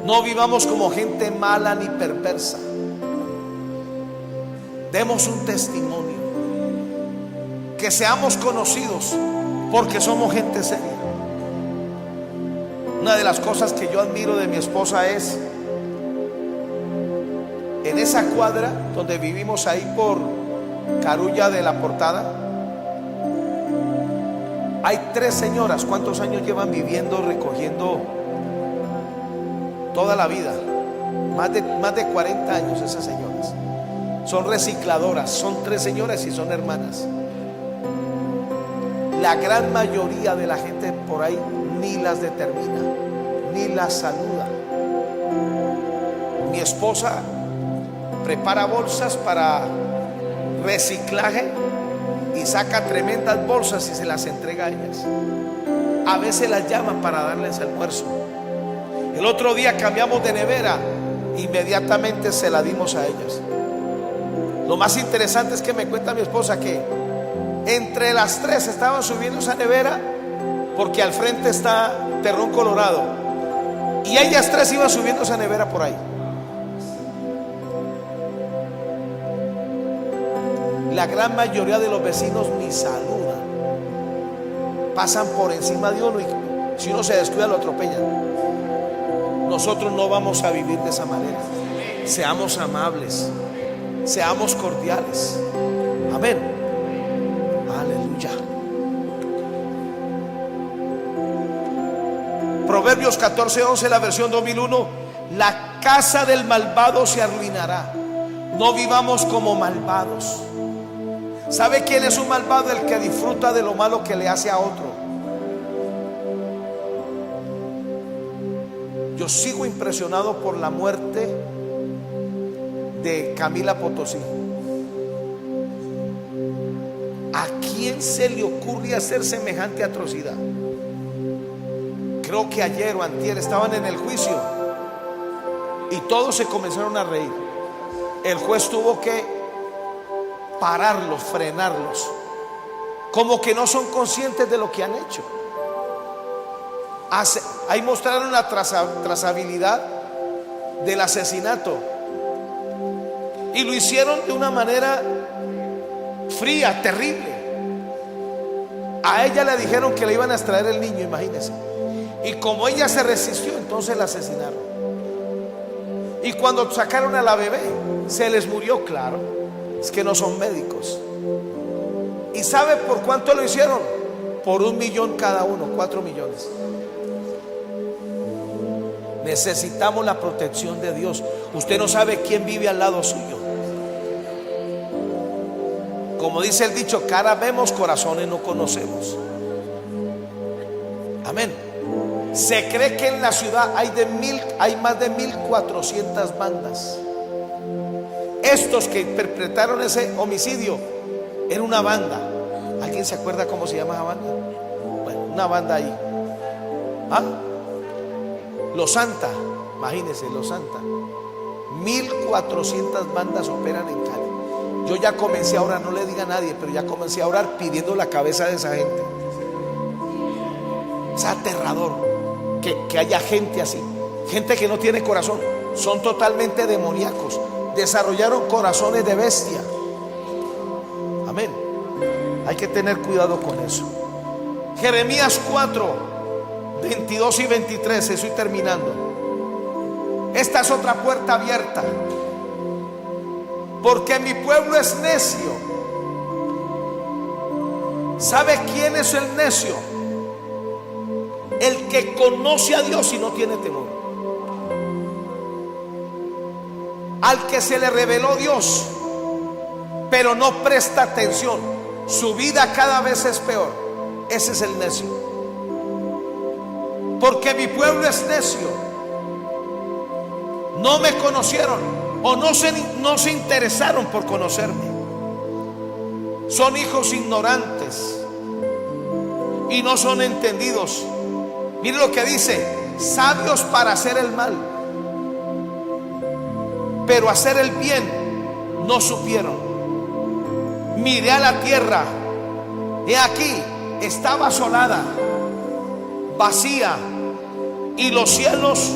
No vivamos como gente mala ni perversa. Demos un testimonio. Que seamos conocidos porque somos gente seria. Una de las cosas que yo admiro de mi esposa es en esa cuadra donde vivimos ahí por Carulla de la Portada, hay 3 señoras. ¿Cuántos años llevan viviendo, recogiendo? Toda la vida. Más de 40 años esas señoras. Son recicladoras. Son 3 señoras y son hermanas. La gran mayoría de la gente por ahí ni las determina, ni las saluda. Mi esposa prepara bolsas para reciclaje y saca tremendas bolsas y se las entrega a ellas. A veces las llama para darles almuerzo. El otro día cambiamos de nevera, inmediatamente se la dimos a ellas. Lo más interesante es que me cuenta mi esposa que entre las 3 estaban subiendo esa nevera, porque al frente está Terrón Colorado, y ellas 3 iban subiendo esa nevera por ahí. La gran mayoría de los vecinos ni saludan, pasan por encima de uno y si uno se descuida lo atropellan. Nosotros no vamos a vivir de esa manera. Seamos amables, seamos cordiales. Amén. Aleluya. Proverbios 14:11, la versión 2001. La casa del malvado se arruinará. No vivamos como malvados. ¿Sabe quién es un malvado? El que disfruta de lo malo que le hace a otro. Yo sigo impresionado por la muerte de Camila Potosí. ¿A quién se le ocurre hacer semejante atrocidad? Creo que ayer o antier estaban en el juicio y todos se comenzaron a reír. El juez tuvo que pararlos, frenarlos, como que no son conscientes de lo que han hecho. Ahí mostraron la trazabilidad del asesinato y lo hicieron de una manera fría, terrible. A ella le dijeron que le iban a extraer el niño, imagínense. Y como ella se resistió, entonces la asesinaron. Y cuando sacaron a la bebé, se les murió, claro. Es que no son médicos. ¿Y sabe por cuánto lo hicieron? Por 1 millón cada uno, 4 millones. Necesitamos la protección de Dios. Usted no sabe quién vive al lado suyo. Como dice el dicho, cara vemos, corazones no conocemos. Amén. Se cree que en la ciudad hay más de 1400 bandas. Estos que perpetraron ese homicidio era una banda. ¿Alguien se acuerda cómo se llama esa banda? Bueno, una banda ahí. ¿Ah? Los Santa, imagínense, Los Santa. 1400 bandas operan en Cali. Yo ya comencé a orar, no le diga a nadie, pero ya comencé a orar pidiendo la cabeza de esa gente. Es aterrador que haya gente así, gente que no tiene corazón, son totalmente demoníacos, desarrollaron corazones de bestia. Amén. Hay que tener cuidado con eso. Jeremías 4, 22 y 23, estoy terminando. Esta es otra puerta abierta. Porque mi pueblo es necio. ¿Sabe quién es el necio? El que conoce a Dios y no tiene temor. Al que se le reveló Dios, pero no presta atención, su vida cada vez es peor. Ese es el necio. Porque mi pueblo es necio. No me conocieron o no se interesaron por conocerme. Son hijos ignorantes y no son entendidos. Mire lo que dice: sabios para hacer el mal, pero hacer el bien no supieron. Miré a la tierra, he aquí, estaba asolada, vacía, y los cielos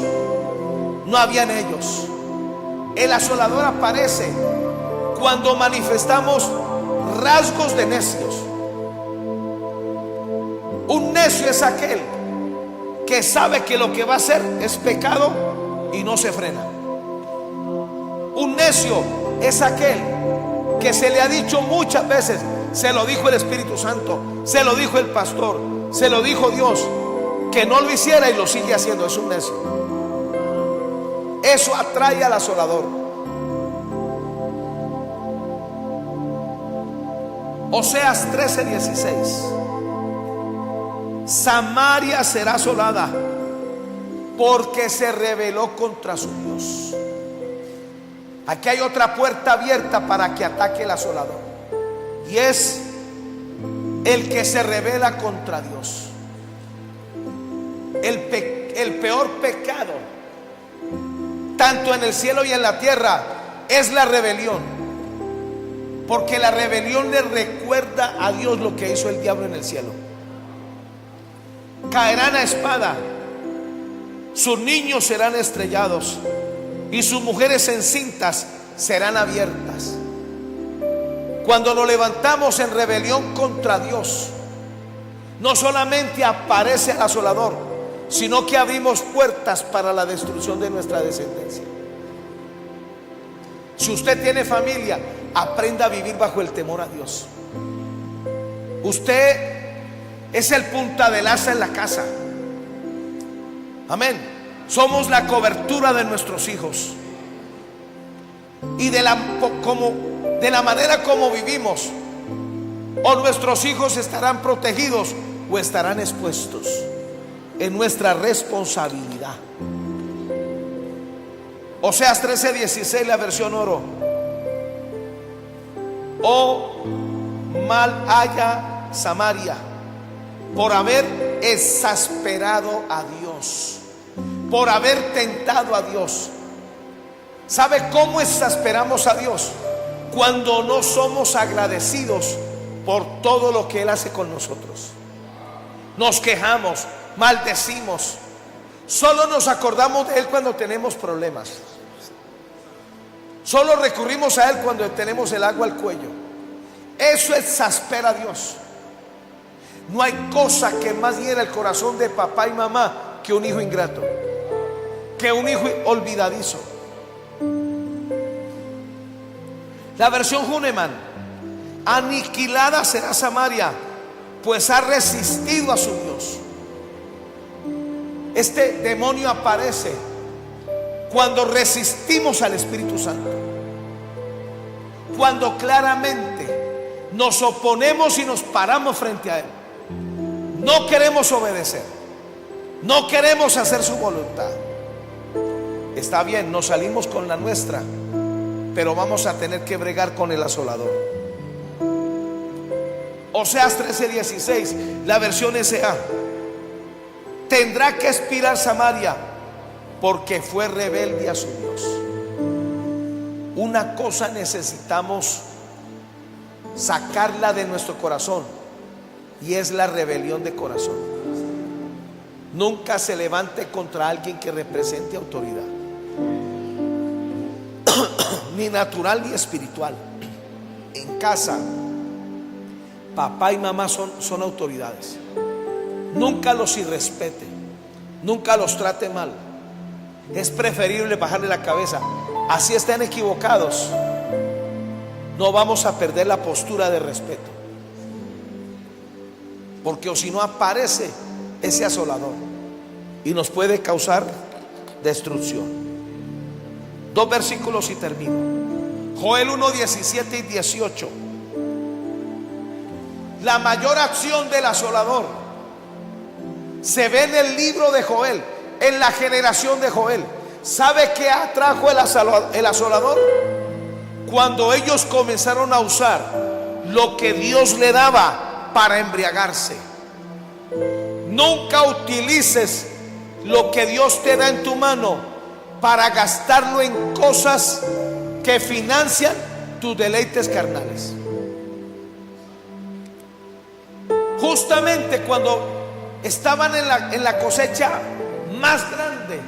no había en ellos. El asolador aparece cuando manifestamos rasgos de necios. Un necio es aquel que sabe que lo que va a hacer es pecado y no se frena. Un necio es aquel que se le ha dicho muchas veces, se lo dijo el Espíritu Santo, se lo dijo el pastor, se lo dijo Dios, que no lo hiciera y lo sigue haciendo. Es un necio. Eso atrae al asolador. Oseas 13:16. Samaria será asolada porque se rebeló contra su Dios. Aquí hay otra puerta abierta para que ataque el asolador, y es el que se rebela contra Dios. El peor pecado, tanto en el cielo y en la tierra, es la rebelión, porque la rebelión le recuerda a Dios lo que hizo el diablo en el cielo. Caerán a espada, sus niños serán estrellados y sus mujeres encintas serán abiertas. Cuando nos levantamos en rebelión contra Dios, no solamente aparece el asolador, sino que abrimos puertas para la destrucción de nuestra descendencia. Si usted tiene familia, aprenda a vivir bajo el temor a Dios. Usted es el punta de lanza en la casa. Amén. Somos la cobertura de nuestros hijos. Y de la manera como vivimos, o nuestros hijos estarán protegidos o estarán expuestos. En nuestra responsabilidad. Oseas 13:16, la versión oro. Oh, mal haya Samaria por haber exasperado a Dios, por haber tentado a Dios. ¿Sabe cómo exasperamos a Dios? Cuando no somos agradecidos por todo lo que Él hace con nosotros. Nos quejamos, maldecimos, solo nos acordamos de Él cuando tenemos problemas, solo recurrimos a Él cuando tenemos el agua al cuello. Eso exaspera a Dios. No hay cosa que más hiera el corazón de papá y mamá que un hijo ingrato, que un hijo olvidadizo. La versión Huneman: aniquilada será Samaria, pues ha resistido a su Dios. Este demonio aparece cuando resistimos al Espíritu Santo, cuando claramente nos oponemos y nos paramos frente a Él. No queremos obedecer, no queremos hacer su voluntad. Está bien, nos salimos con la nuestra, pero vamos a tener que bregar con el asolador. Oseas 13:16, la versión SA: tendrá que expirar Samaria porque fue rebelde a su Dios. Una cosa necesitamos sacarla de nuestro corazón, y es la rebelión de corazón. Nunca se levante contra alguien que represente autoridad, ni natural ni espiritual. En casa, papá y mamá son autoridades. Nunca los irrespete, nunca los trate mal. Es preferible bajarle la cabeza. Así estén equivocados, no vamos a perder la postura de respeto, porque o si no aparece ese asolador y nos puede causar destrucción. 2 versículos y termino. Joel 1:17 y 18. La mayor acción del asolador se ve en el libro de Joel, en la generación de Joel. ¿Sabe qué atrajo el asolador? Cuando ellos comenzaron a usar lo que Dios le daba para embriagarse. Nunca utilices lo que Dios te da en tu mano para gastarlo en cosas que financian tus deleites carnales. Justamente cuando estaban en la cosecha más grande,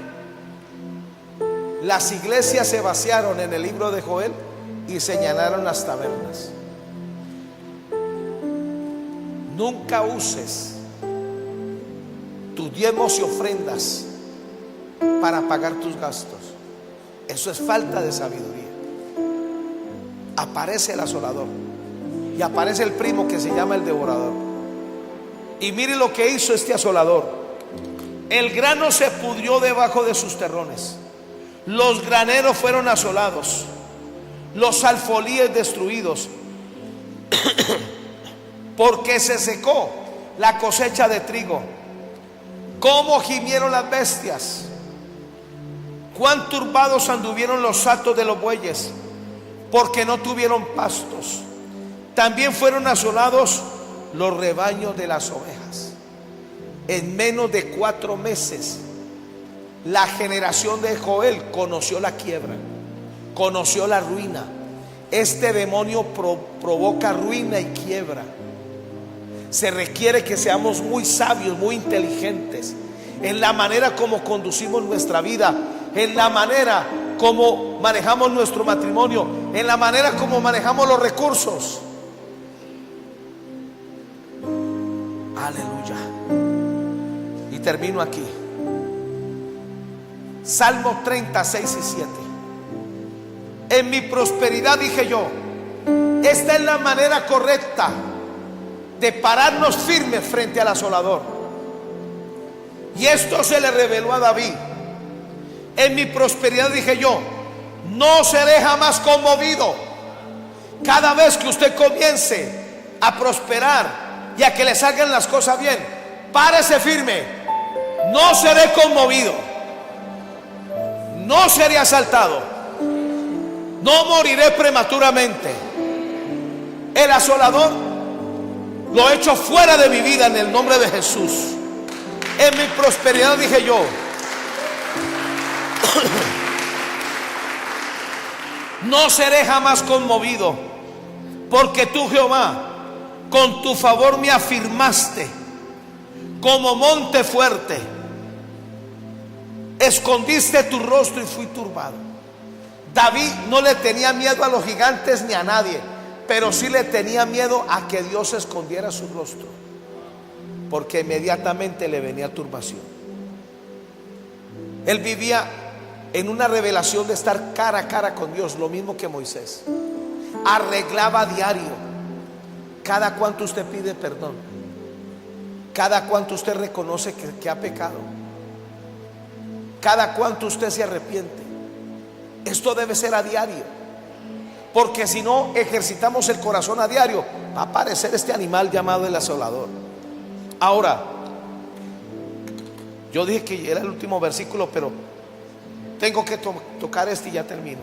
las iglesias se vaciaron en el libro de Joel y señalaron las tabernas. Nunca uses tus diezmos y ofrendas para pagar tus gastos. Eso es falta de sabiduría. Aparece el asolador y aparece el primo que se llama el devorador. Y mire lo que hizo este asolador. El grano se pudrió debajo de sus terrones, los graneros fueron asolados, los alfolíes destruidos, porque se secó la cosecha de trigo. Cómo gimieron las bestias, cuán turbados anduvieron los hatos de los bueyes, porque no tuvieron pastos. También fueron asolados los rebaños de las ovejas. En menos de 4 meses, la generación de Joel conoció la quiebra, conoció la ruina. Este demonio provoca ruina y quiebra. Se requiere que seamos muy sabios, muy inteligentes en la manera como conducimos nuestra vida, en la manera como manejamos nuestro matrimonio, en la manera como manejamos los recursos. Aleluya. Y termino aquí. Salmo 36 y 7. En mi prosperidad dije yo, esta es la manera correcta de pararnos firmes frente al asolador. Y esto se le reveló a David. En mi prosperidad dije yo, no seré jamás conmovido. Cada vez que usted comience a prosperar y a que le salgan las cosas bien, párese firme. No seré conmovido, no seré asaltado, no moriré prematuramente. El asolador lo echo fuera de mi vida en el nombre de Jesús. En mi prosperidad dije yo, no seré jamás conmovido, porque tú, Jehová, con tu favor me afirmaste como monte fuerte. Escondiste tu rostro y fui turbado. David no le tenía miedo a los gigantes ni a nadie, pero sí le tenía miedo a que Dios escondiera su rostro, porque inmediatamente le venía turbación. Él vivía en una revelación de estar cara a cara con Dios, lo mismo que Moisés. Arreglaba a diario. Cada cuanto usted pide perdón, cada cuanto usted reconoce que ha pecado, cada cuanto usted se arrepiente. Esto debe ser a diario, porque si no ejercitamos el corazón a diario, va a aparecer este animal llamado el asolador. Ahora, yo dije que era el último versículo, pero tengo que tocar este y ya termino.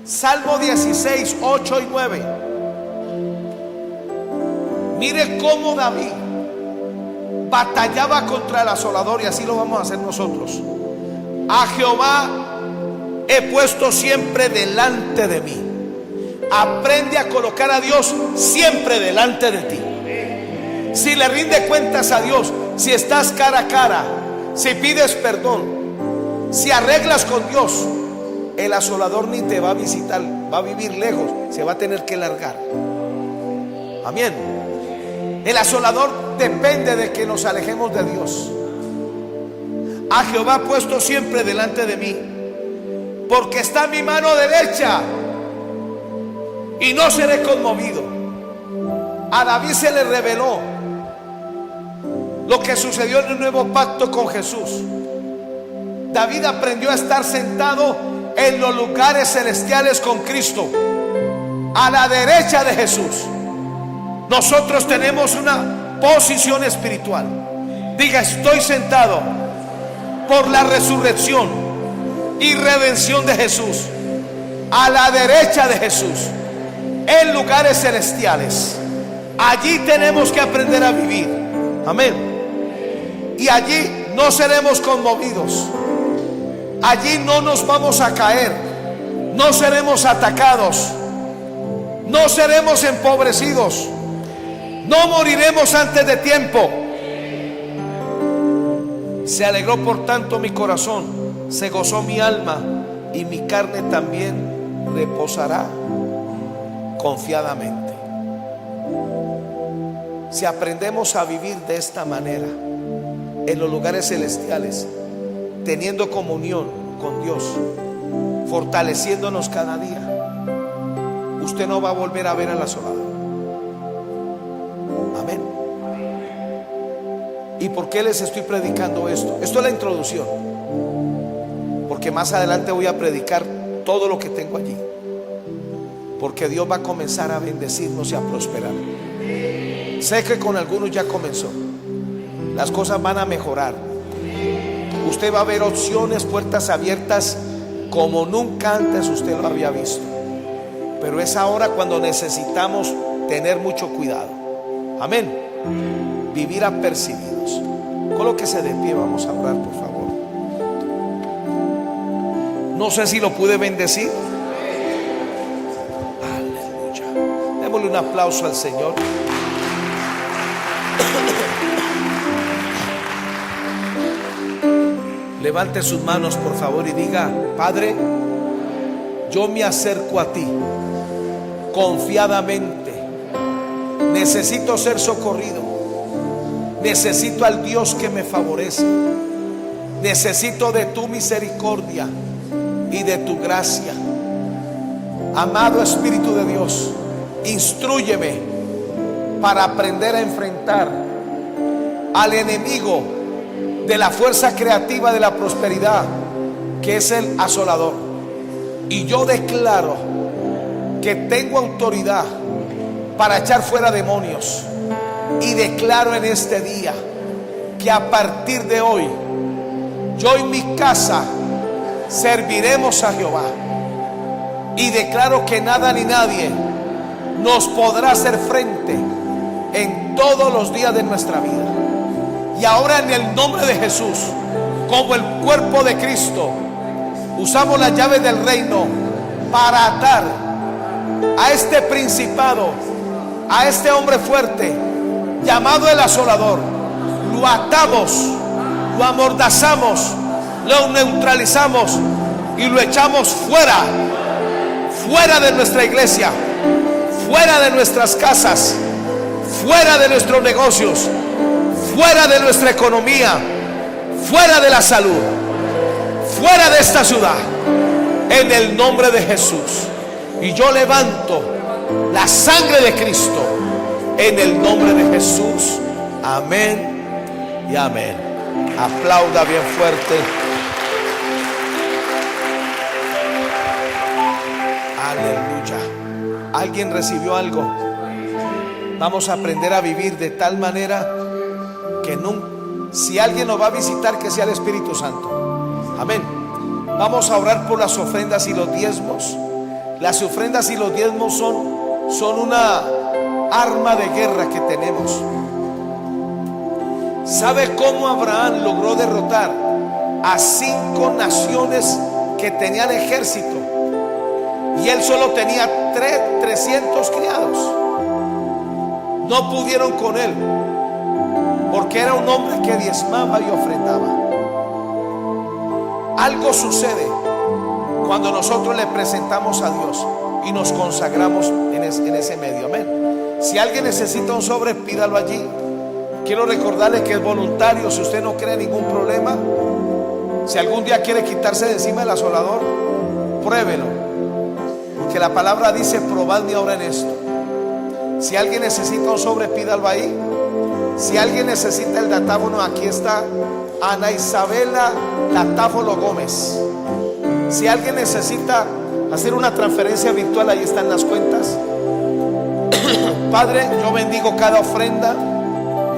Salmo 16, 8 y 9. Mire cómo David batallaba contra el asolador, y así lo vamos a hacer nosotros. A Jehová he puesto siempre delante de mí. Aprende a colocar a Dios siempre delante de ti. Si le rinde cuentas a Dios, si estás cara a cara, si pides perdón, si arreglas con Dios, el asolador ni te va a visitar, va a vivir lejos, se va a tener que largar. Amén. El asolador depende de que nos alejemos de Dios. A Jehová he puesto siempre delante de mí, porque está mi mano derecha y no seré conmovido. A David se le reveló lo que sucedió en el nuevo pacto con Jesús. David aprendió a estar sentado en los lugares celestiales con Cristo, a la derecha de Jesús. Nosotros tenemos una posición espiritual. Diga: estoy sentado por la resurrección y redención de Jesús, a la derecha de Jesús, en lugares celestiales. Allí tenemos que aprender a vivir. Amén. Y allí no seremos conmovidos. Allí no nos vamos a caer. No seremos atacados. No seremos empobrecidos. No moriremos antes de tiempo. Se alegró por tanto mi corazón, se gozó mi alma, y mi carne también reposará confiadamente. Si aprendemos a vivir de esta manera, en los lugares celestiales, teniendo comunión con Dios, fortaleciéndonos cada día, usted no va a volver a ver al asolador. Amén. ¿Y por qué les estoy predicando esto? Esto es la introducción, porque más adelante voy a predicar todo lo que tengo allí, porque Dios va a comenzar a bendecirnos y a prosperar. Sé que con algunos ya comenzó. Las cosas van a mejorar. Usted va a ver opciones, puertas abiertas como nunca antes usted lo había visto. Pero es ahora cuando necesitamos tener mucho cuidado. Amén. Vivir apercibidos. Colóquese de pie, vamos a orar, por favor. No sé si lo pude bendecir. Aleluya. Démosle un aplauso al Señor. Levante sus manos, por favor, y diga: Padre, yo me acerco a ti confiadamente. Necesito ser socorrido. Necesito al Dios que me favorece. Necesito de tu misericordia y de tu gracia. Amado Espíritu de Dios, instrúyeme para aprender a enfrentar al enemigo de la fuerza creativa de la prosperidad, que es el asolador. Y yo declaro que tengo autoridad para echar fuera demonios. Y declaro en este día que a partir de hoy, yo y mi casa serviremos a Jehová. Y declaro que nada ni nadie nos podrá hacer frente en todos los días de nuestra vida. Y ahora, en el nombre de Jesús, como el cuerpo de Cristo, usamos las llaves del reino para atar a este principado, a este hombre fuerte llamado el asolador. Lo atamos, lo amordazamos, lo neutralizamos y lo echamos fuera, fuera de nuestra iglesia, fuera de nuestras casas, fuera de nuestros negocios, fuera de nuestra economía, fuera de la salud, fuera de esta ciudad, en el nombre de Jesús. Y yo levanto la sangre de Cristo en el nombre de Jesús. Amén y amén. Aplauda bien fuerte. Aleluya. ¿Alguien recibió algo? Vamos a aprender a vivir de tal manera que si alguien nos va a visitar, que sea el Espíritu Santo. Amén. Vamos a orar por las ofrendas y los diezmos. Las ofrendas y los diezmos son una arma de guerra que tenemos. ¿Sabe cómo Abraham logró derrotar a 5 naciones que tenían ejército? Y él solo tenía 300 criados. No pudieron con él, porque era un hombre que diezmaba y ofrendaba. Algo sucede cuando nosotros le presentamos a Dios y nos consagramos en ese medio. Amén. Si alguien necesita un sobre, pídalo allí. Quiero recordarle que es voluntario. Si usted no cree ningún problema, si algún día quiere quitarse de encima el asolador, pruébelo, porque la palabra dice: probadme ahora en esto. Si alguien necesita un sobre, pídalo ahí. Si alguien necesita el datáfono, aquí está Ana Isabela Datáfono Gómez. Si alguien necesita hacer una transferencia virtual, ahí están las cuentas. Padre, yo bendigo cada ofrenda,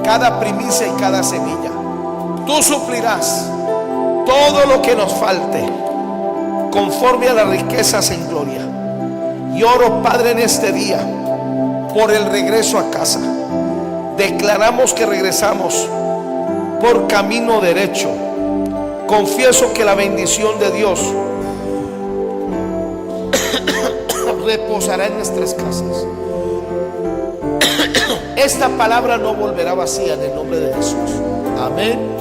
cada primicia y cada semilla. Tú suplirás todo lo que nos falte conforme a las riquezas en gloria. Y oro, Padre, en este día por el regreso a casa. Declaramos que regresamos por camino derecho. Confieso que la bendición de Dios reposará en nuestras casas. Esta palabra no volverá vacía, en el nombre de Jesús. Amén.